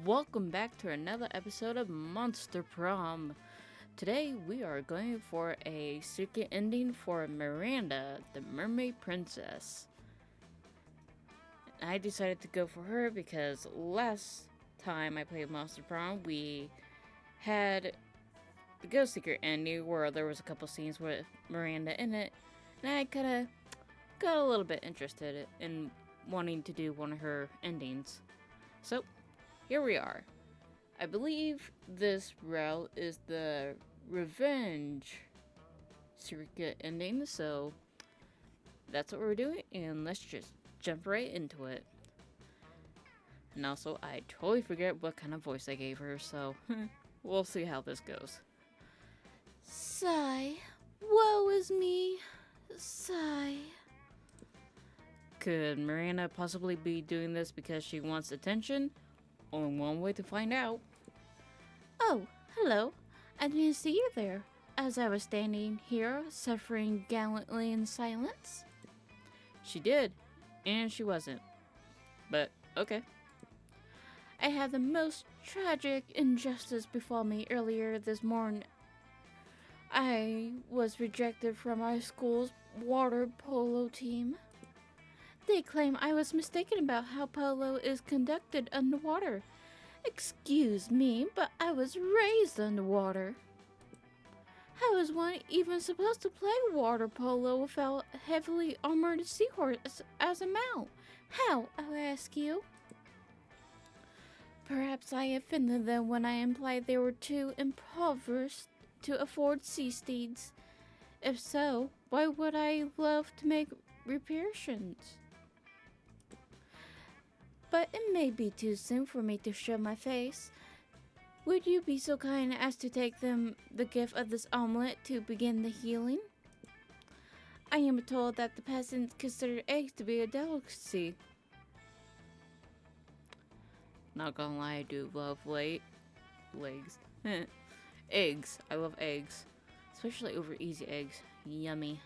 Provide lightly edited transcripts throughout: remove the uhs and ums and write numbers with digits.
welcome back to another episode of Monster Prom. Today we are going for a secret ending for Miranda, the Mermaid Princess. I decided to go for her because last time I played Monster Prom, we had the Ghost Secret ending where there was a couple scenes with Miranda in it, and I kind of got a little bit interested in wanting to do one of her endings. So, here we are. I believe this route is the revenge secret ending, so that's what we're doing, and let's just jump right into it. And also, I totally forget what kind of voice I gave her, so we'll see how this goes. Sigh, woe is me, sigh. Could Miranda possibly be doing this because she wants attention? Only one way to find out. Oh, hello. I didn't see you there, as I was standing here, suffering gallantly in silence. She did, and she wasn't. But, okay. I had the most tragic injustice befall me earlier this morning. I was rejected from our school's water polo team. They claim I was mistaken about how polo is conducted underwater. Excuse me, but I was raised underwater. How is one even supposed to play water polo without a heavily armored seahorse as a mount? How, I'll ask you? Perhaps I offended them when I implied they were too impoverished to afford sea steeds. If so, why would I love to make reparations? But it may be too soon for me to show my face. Would you be so kind as to take them the gift of this omelet to begin the healing? I am told that the peasants consider eggs to be a delicacy. Not gonna lie, I do love legs. Eggs. I love eggs. Especially over easy eggs. Yummy.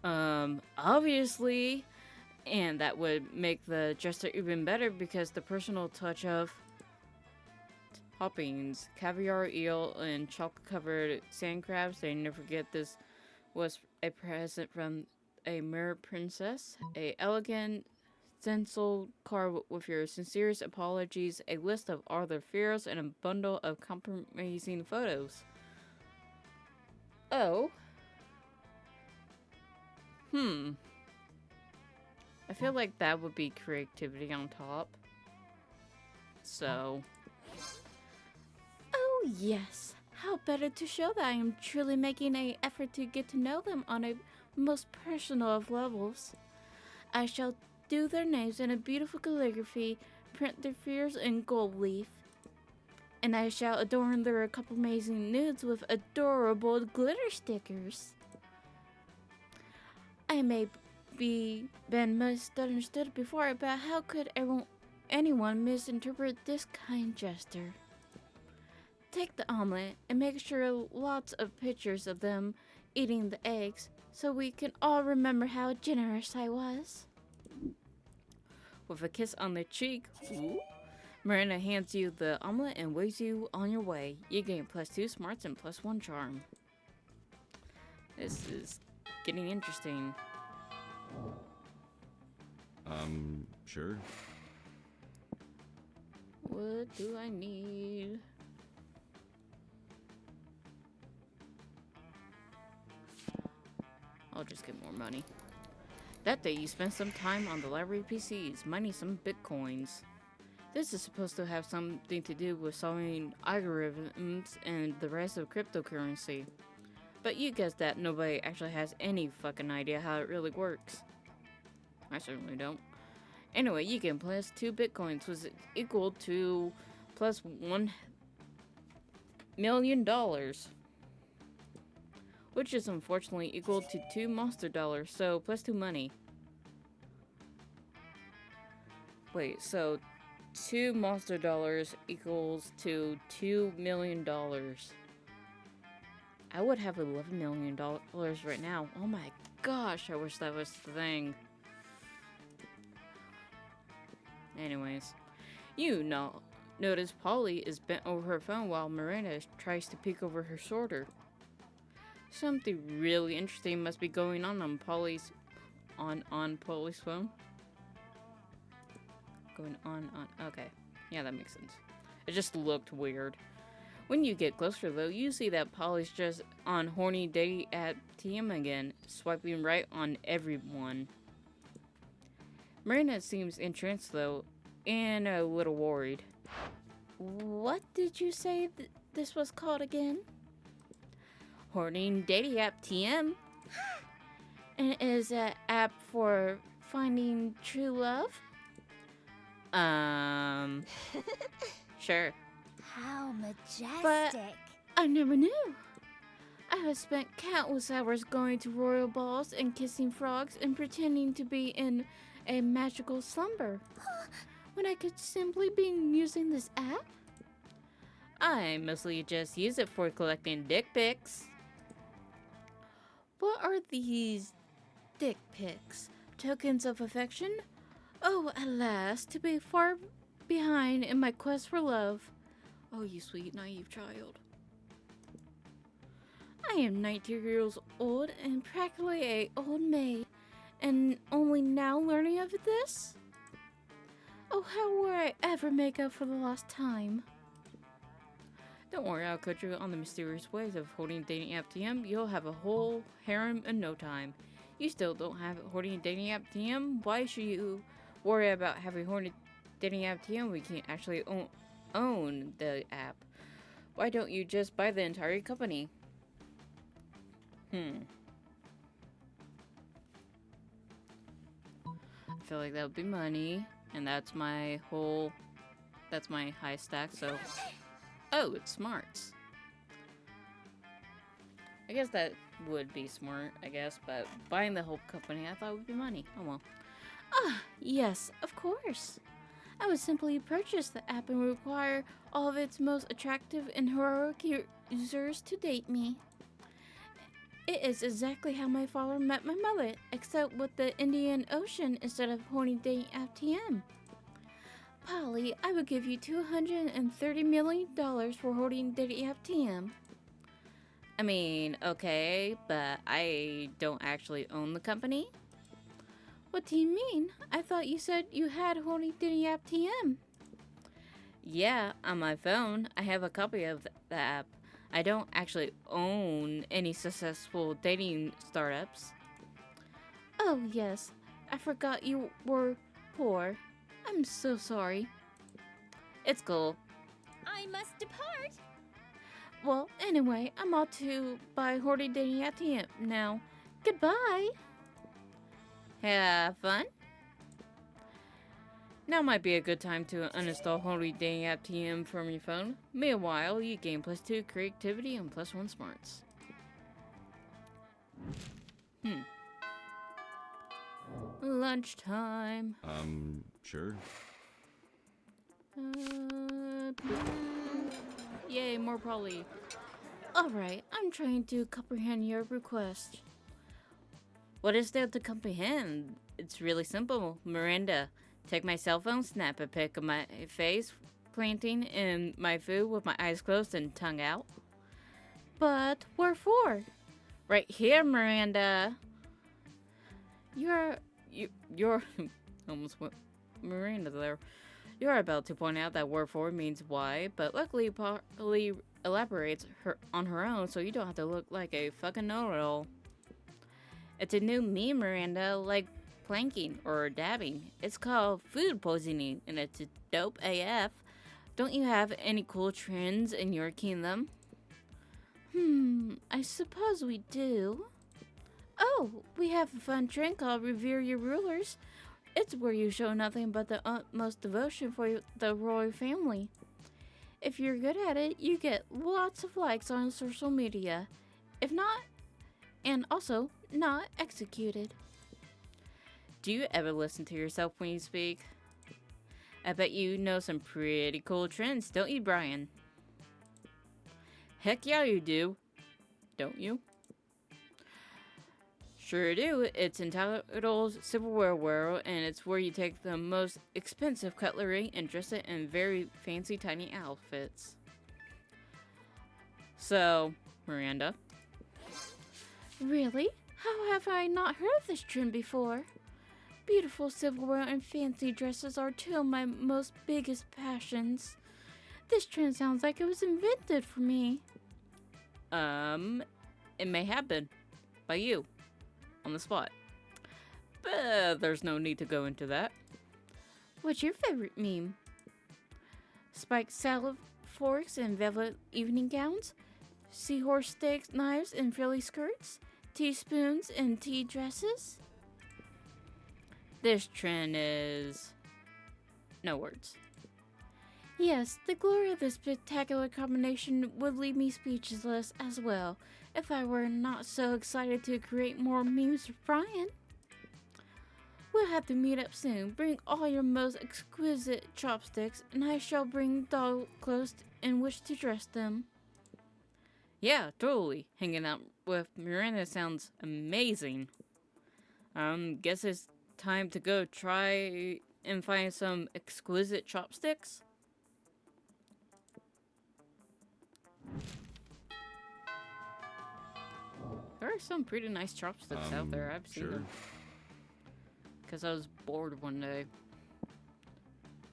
Obviously, and that would make the gesture even better because the personal touch of toppings, caviar, eel, and chocolate-covered sand crabs. They never forget this was a present from a Mermaid Princess. A elegant stencil card with your sincerest apologies, a list of all their fears, and a bundle of compromising photos. Oh. I feel like that would be creativity on top. So. Oh, yes. How better to show that I am truly making an effort to get to know them on a most personal of levels. I shall do their names in a beautiful calligraphy, print their fears in gold leaf, and I shall adorn their couple amazing nudes with adorable glitter stickers. I may be been misunderstood before, but how could anyone misinterpret this kind gesture? Take the omelet and make sure lots of pictures of them eating the eggs so we can all remember how generous I was. With a kiss on the cheek, Miranda hands you the omelet and waves you on your way. You gain +2 smarts and +1 charm. This is getting interesting. Sure. What do I need? I'll just get more money. That day you spent some time on the library PCs, mining some bitcoins. This is supposed to have something to do with solving algorithms and the rise of cryptocurrency. But you guess that nobody actually has any fucking idea how it really works. I certainly don't. Anyway, you get +2 bitcoins, was equal to +$1 million. Which is unfortunately equal to 2 monster dollars, so +2 money. Wait, so 2 monster dollars equals to $2 million. I would have $11 million right now. Oh my gosh, I wish that was the thing. Anyways, You know, notice Polly is bent over her phone while Miranda tries to peek over her shoulder. Something really interesting must be going on Polly's Polly's phone. Going on. Okay. Yeah, that makes sense. It just looked weird. When you get closer, though, you see that Polly's just on horny dating app TM again, swiping right on everyone. Miranda seems entranced, though, and a little worried. What did you say this was called again? Horny dating app TM. And is an app for finding true love? Sure. How majestic. But I never knew. I have spent countless hours going to royal balls and kissing frogs and pretending to be in a magical slumber when I could simply be using this app. I mostly just use it for collecting dick pics. What are these dick pics? Tokens of affection? Oh, alas, to be far behind in my quest for love. Oh, you sweet, naive child. I am 19 years old and practically a old maid, and only now learning of this? Oh, how will I ever make up for the lost time? Don't worry, I'll coach you on the mysterious ways of holding dating app TM. You'll have a whole harem in no time. You still don't have holding dating app TM? Why should you worry about having holding dating app TM? We can't actually own the app. Why don't you just buy the entire company? I feel like that would be money, and that's my high stack, so... Oh, it's smarts. I guess that would be smart, I guess, but buying the whole company I thought would be money. Oh well. Ah, yes, of course. I would simply purchase the app and require all of its most attractive and heroic users to date me. It is exactly how my father met my mother, except with the Indian Ocean instead of horny dating app TM. Polly, I would give you $230 million for holding dating app TM. I mean, okay, but I don't actually own the company. What do you mean? I thought you said you had holding dating app TM. Yeah, on my phone, I have a copy of the app. I don't actually own any successful dating startups. Oh, yes. I forgot you were poor. I'm so sorry. It's cool. I must depart. Well, anyway, I'm off to buy hoarding dating app TM now. Goodbye. Have fun. Now might be a good time to uninstall Holy Dating App TM from your phone. Meanwhile, you gain +2 creativity and +1 smarts. Lunchtime. Sure. Yay, more Polly. Alright, I'm trying to comprehend your request. What is there to comprehend? It's really simple. Miranda, take my cell phone, snap a pic of my face, planting in my food with my eyes closed and tongue out. But where for? Right here, Miranda. You're almost went Miranda there. You're about to point out that word for means why, but luckily Polly elaborates on her own, so you don't have to look like a fucking know-it-all. It's a new meme, Miranda, like planking or dabbing. It's called food poisoning, and it's dope AF. Don't you have any cool trends in your kingdom? I suppose we do. Oh, we have a fun trend called Revere Your Rulers. It's where you show nothing but the utmost devotion for the royal family. If you're good at it, you get lots of likes on social media. If not, and also not executed. Do you ever listen to yourself when you speak? I bet you know some pretty cool trends, don't you, Brian? Heck yeah, you do. Don't you? Sure do. It's entitled Silverware World, and it's where you take the most expensive cutlery and dress it in very fancy tiny outfits. So, Miranda. Really? How have I not heard of this trend before? Beautiful silverware and fancy dresses are two of my most biggest passions. This trend sounds like it was invented for me. It may have been. By you. On the spot. But there's no need to go into that. What's your favorite meme? Spiked salad forks and velvet evening gowns? Seahorse steak knives and frilly skirts? Teaspoons and tea dresses? This trend is... no words. Yes, the glory of this spectacular combination would leave me speechless as well, if I were not so excited to create more memes for Brian. We'll have to meet up soon. Bring all your most exquisite chopsticks, and I shall bring doll clothes in which to dress them. Yeah, totally. Hanging out with Miranda sounds amazing. Guess it's time to go try and find some exquisite chopsticks. There are some pretty nice chopsticks out there. I've seen them. Because I was bored one day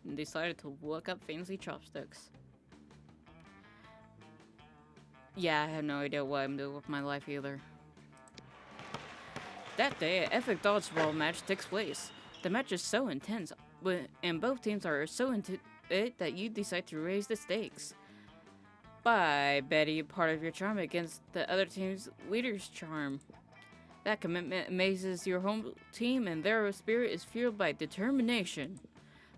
and decided to look up fancy chopsticks. Yeah, I have no idea what I'm doing with my life either. That day, an epic dodgeball match takes place. The match is so intense, and both teams are so into it that you decide to raise the stakes by betting part of your charm against the other team's leader's charm. That commitment amazes your home team, and their spirit is fueled by determination.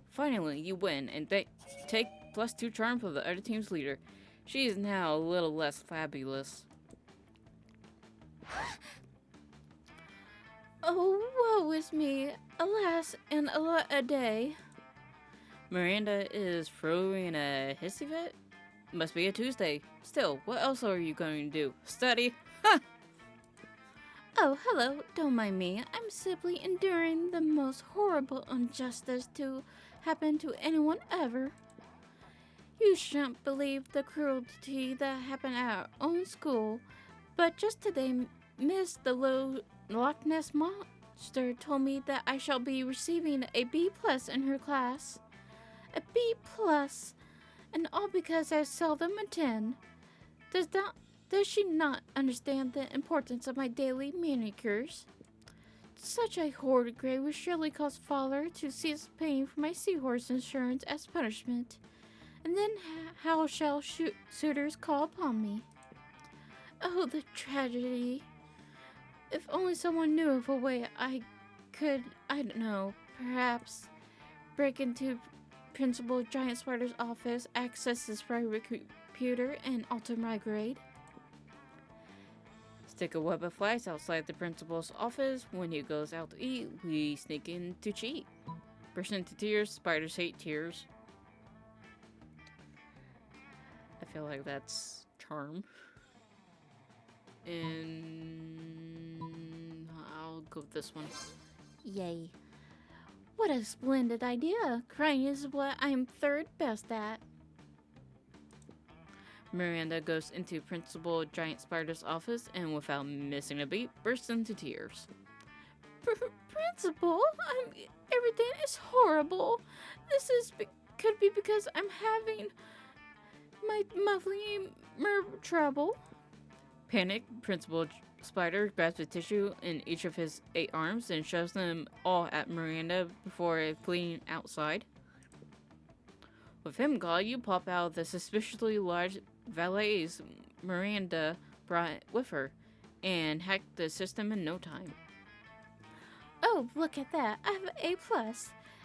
Finally, you win and take +2 charm for the other team's leader. She is now a little less fabulous. Oh, woe is me. Alas, and a lot a day. Miranda is throwing a hissy fit? Must be a Tuesday. Still, what else are you going to do? Study? Ha! Oh, hello, don't mind me. I'm simply enduring the most horrible injustice to happen to anyone ever. You shouldn't believe the cruelty that happened at our own school, but just today, Miss the Loch Ness Monster told me that I shall be receiving a B+ in her class. A B+, and all because I seldom attend. Does she not understand the importance of my daily manicures? Such a horrid grade would surely cause father to cease paying for my seahorse insurance as punishment. And then how shall suitors call upon me? Oh, the tragedy. If only someone knew of a way I could, I don't know, perhaps break into Principal Giant Spider's office, access his private computer, and alter my grade. Stick a web of flies outside the principal's office. When he goes out to eat, we sneak in to cheat. Burst into tears. Spiders hate tears. I feel like that's charm. And I'll go with this one. Yay. What a splendid idea. Crying is what I'm third best at. Miranda goes into Principal Giant Spider's office and without missing a beat, bursts into tears. Principal, everything is horrible. This could be because I'm having my monthly trouble. Panic, Principal Spider grabs a tissue in each of his 8 arms and shoves them all at Miranda before fleeing outside. With him gone, you pop out the suspiciously large valets Miranda brought with her and hack the system in no time. Oh, look at that. I have an A+.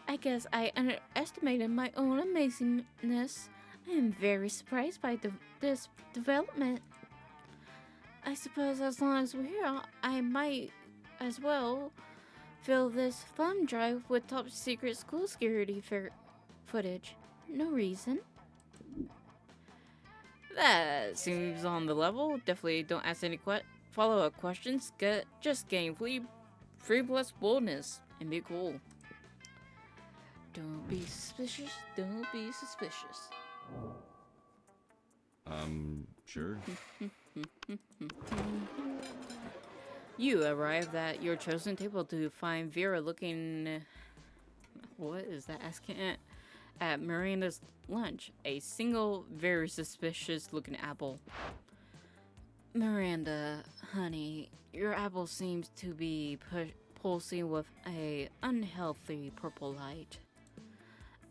I guess I underestimated my own amazingness. I am very surprised by this development. I suppose as long as we're here, I might as well fill this thumb drive with top secret school security footage. No reason. That seems on the level. Definitely don't ask any follow-up questions, just gain free plus boldness and be cool. Don't be suspicious. Don't be suspicious. Sure. You arrive at your chosen table to find Vera looking... What is that? Asking at Miranda's lunch. A single, very suspicious-looking apple. Miranda, honey, your apple seems to be pulsing with a unhealthy purple light.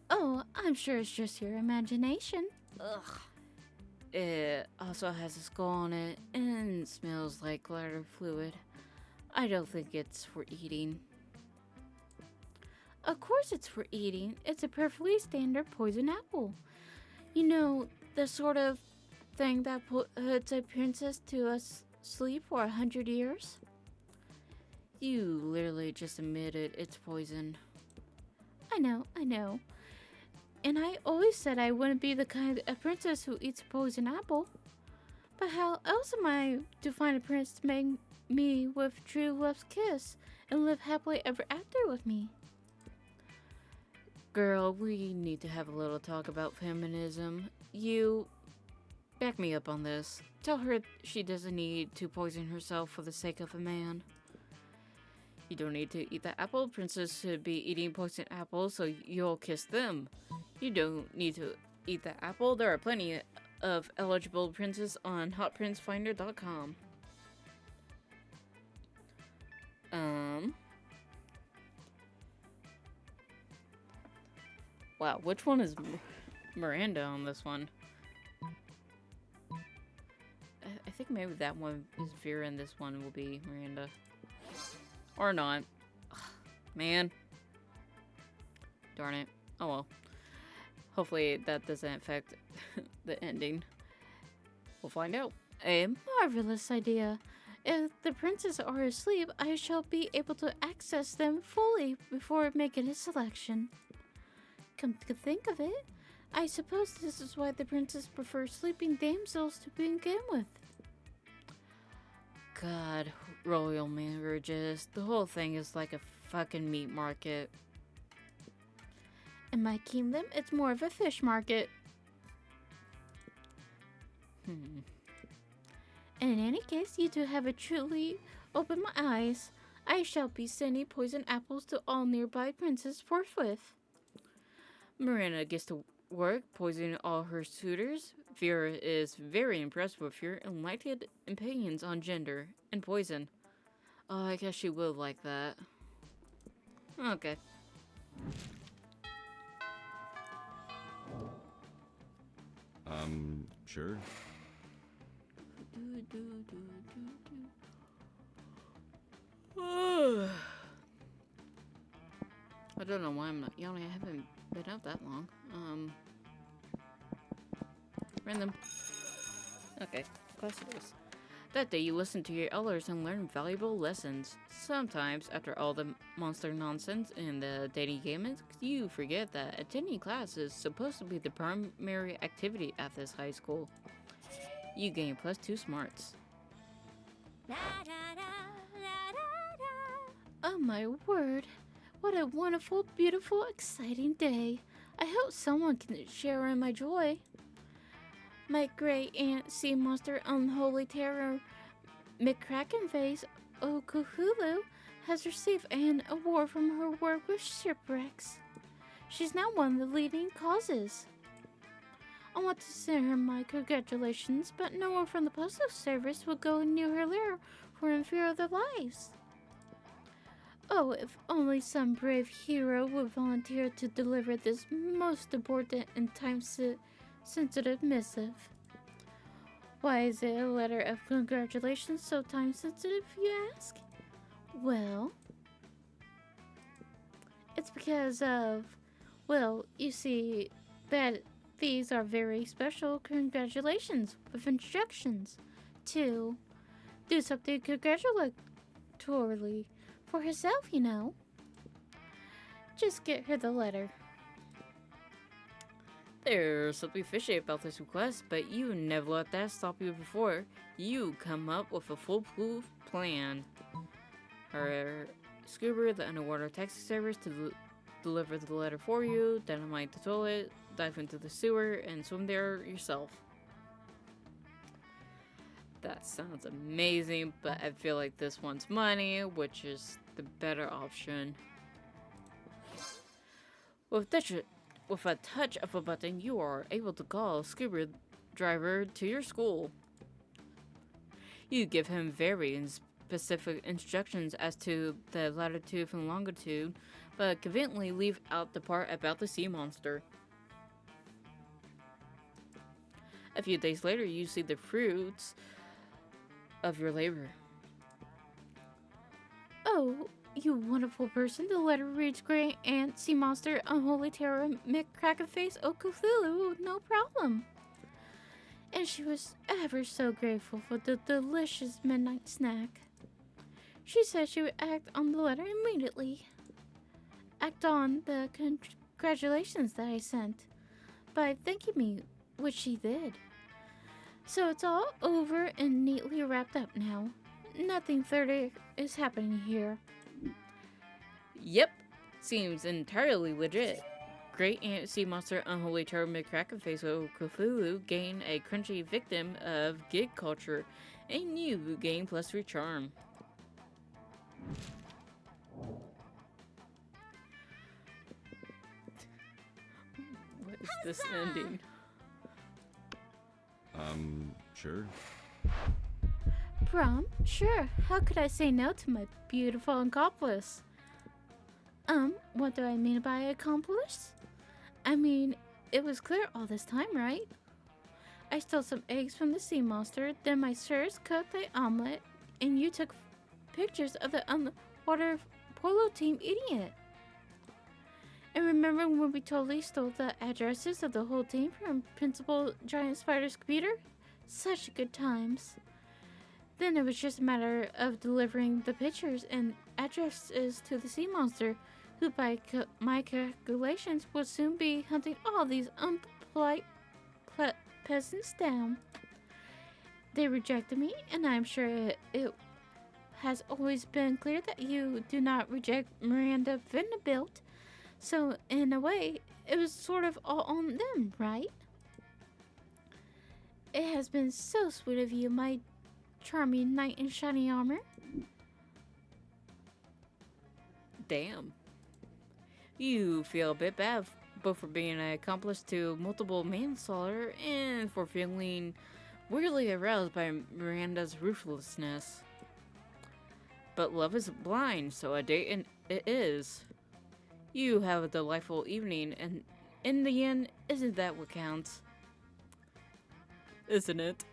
Oh, I'm sure it's just your imagination. Ugh. It also has a skull on it and smells like glider fluid. I don't think it's for eating. Of course it's for eating. It's a perfectly standard poison apple. You know, the sort of thing that puts a princess to sleep for 100 years? You literally just admitted it's poison. I know. And I always said I wouldn't be the kind of princess who eats a poison apple. But how else am I to find a prince to make me with true love's kiss and live happily ever after with me? Girl, we need to have a little talk about feminism. You back me up on this. Tell her she doesn't need to poison herself for the sake of a man. You don't need to eat the apple. Princess should be eating poison apples so you'll kiss them. You don't need to eat the apple. There are plenty of eligible princes on hotprincefinder.com. Wow, which one is Miranda on this one? I think maybe that one is Vera and this one will be Miranda. Or not. Ugh, man. Darn it. Oh well. Hopefully that doesn't affect the ending. We'll find out. A marvelous idea. If the princes are asleep, I shall be able to access them fully before making a selection. Come to think of it, I suppose this is why the princes prefer sleeping damsels to begin with. God, royal marriages. The whole thing is like a fucking meat market. In my kingdom, it's more of a fish market. And in any case, you two have truly opened my eyes. I shall be sending poison apples to all nearby princes forthwith. Miranda gets to work poisoning all her suitors. Vera is very impressed with your enlightened opinions on gender and poison. Oh, I guess she will like that. Okay. Sure. I don't know why I'm not yawning. I haven't been out that long. Random. Okay, class it is. That day you listen to your elders and learn valuable lessons. Sometimes, after all the monster nonsense in the dating game, you forget that attending class is supposed to be the primary activity at this high school. You gain +2 smarts. Oh my word. What a wonderful, beautiful, exciting day. I hope someone can share in my joy. My great aunt, sea monster, unholy terror, McCrackenface, Okuhulu, has received an award from her work with shipwrecks. She's now one of the leading causes. I want to send her my congratulations, but no one from the postal service will go near her lair for fear of their lives. Oh, if only some brave hero would volunteer to deliver this most important and time-sensitive missive. Why is it a letter of congratulations so time-sensitive, you ask? Well, it's because of, well, you see, that these are very special congratulations with instructions to do something congratulatory for herself, you know. Just get her the letter. There's something fishy about this request, but you never let that stop you before. You come up with a foolproof plan. Her scuba the underwater taxi service to deliver the letter for you, dynamite the toilet, dive into the sewer, and swim there yourself. That sounds amazing, but I feel like this wants money, which is the better option. With a touch of a button, you are able to call a scuba driver to your school. You give him very specific instructions as to the latitude and longitude, but conveniently leave out the part about the sea monster. A few days later, you see the fruits of your labor. Oh, you wonderful person. The letter reads Great Aunt Sea Monster Unholy Terror McCrackenface O Cthulhu. No problem. And she was ever so grateful for the delicious midnight snack. She said she would act on the letter immediately. Act on the congratulations that I sent by thanking me, which she did. So it's all over and neatly wrapped up now. Nothing further is happening here. Yep, seems entirely legit. Great Aunt Sea Monster Unholy Terror McCrackenface O Cthulhu gain a crunchy victim of gig culture, a new game plus 3 charm. What is this ending? Sure. Prom? Sure. How could I say no to my beautiful accomplice? What do I mean by accomplice? I mean, it was clear all this time, right? I stole some eggs from the sea monster, then my sirs cooked an omelet, and you took pictures of the underwater polo team eating it. And remember when we totally stole the addresses of the whole team from Principal Giant Spider's computer? Such good times. Then it was just a matter of delivering the pictures and addresses to the sea monster, who by my calculations would soon be hunting all these unpolite peasants down. They rejected me, and I'm sure it has always been clear that you do not reject Miranda Vanderbilt. So, in a way, it was sort of all on them, right? It has been so sweet of you, my charming knight in shiny armor. Damn. You feel a bit bad both for being an accomplice to multiple manslaughter and for feeling weirdly aroused by Miranda's ruthlessness. But love is blind, so a date it is. You have a delightful evening, and in the end, isn't that what counts? Isn't it?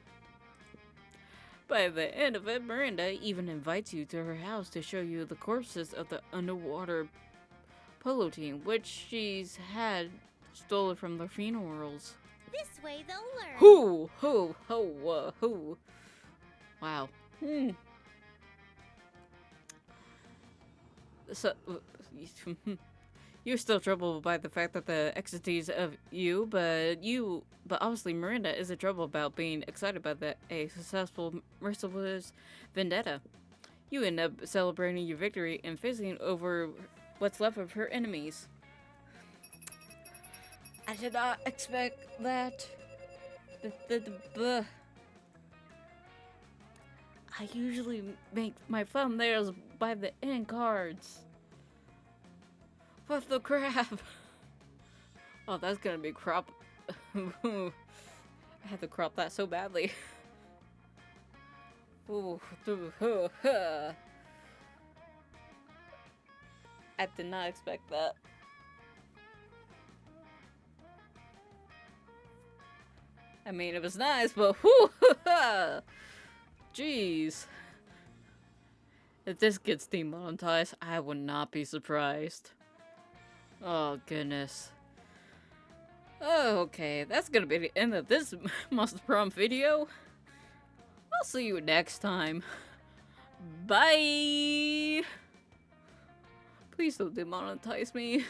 By the end of it, Miranda even invites you to her house to show you the corpses of the underwater polo team, which she's had stolen from the funerals. This way they'll learn. Hoo. Wow. So, you're still troubled by the fact that the exities of you, but obviously Miranda isn't troubled about being excited about a successful merciless vendetta. You end up celebrating your victory and fizzing over what's left of her enemies. I did not expect that. I usually make my thumbnails by the end cards. What the crap? Oh, that's gonna be crop. I had to crop that so badly. Ooh, I did not expect that. I mean, it was nice, but whoo, jeez. If this gets demonetized, I would not be surprised. Oh, goodness. Oh, okay, that's gonna be the end of this Monster Prom video. I'll see you next time. Bye! Please don't demonetize me.